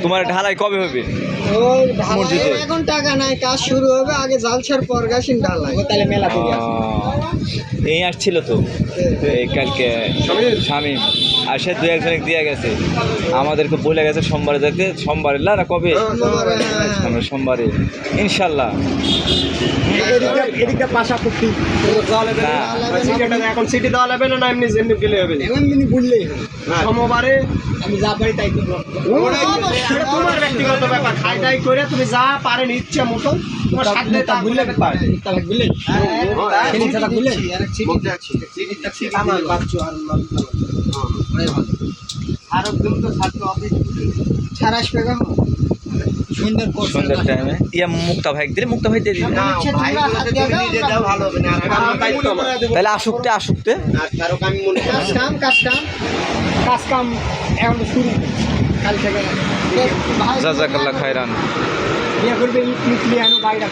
তোমার ঢালাই কবে হবে? ওই ঢালাই এখন টাকা নাই, কাজ শুরু হবে আগে জালসার পর গাছিন ঢালাই। তাহলে মেলা থেকে এই আসছিল তো এই কালকে স্বামী আসে দু একজন দিয়ে গেছে, আমাদেরকে বলে গেছে সোমবারে যেতে। সোমবারে না কবে? আমরা সোমবারে ইনশাল্লাহ। এদিকে পাশাপাশি এখন সিটি দেওয়া যাবে না, এমনি এমনি গেলে হবে না, এমনি বললেই সোমবারে আমি যা পারি তাই করবো। তোমার ব্যক্তিগত ব্যাপার, খাই দাই করে তুমি যা পারেন ইচ্ছা মতো তোমার সাথে তা বুঝলে পারে। বুঝলেন বুঝলেন আমার বাচ্চা আর একদম তো ছাত্র অফিস ছাড় আসবে কখন? সন্ধ্যার টাইমে ইয়া মুক্তা ভাই দিলে, মুক্তা ভাই দিয়ে দিলে ভালো হবে না। তাহলে আসুকতে আসুকতে কাজ কাম এখন শুরু কাল থেকে। জাজাকাল্লাহ খায়রান। বিয়ে করবে ইটলি বাইরে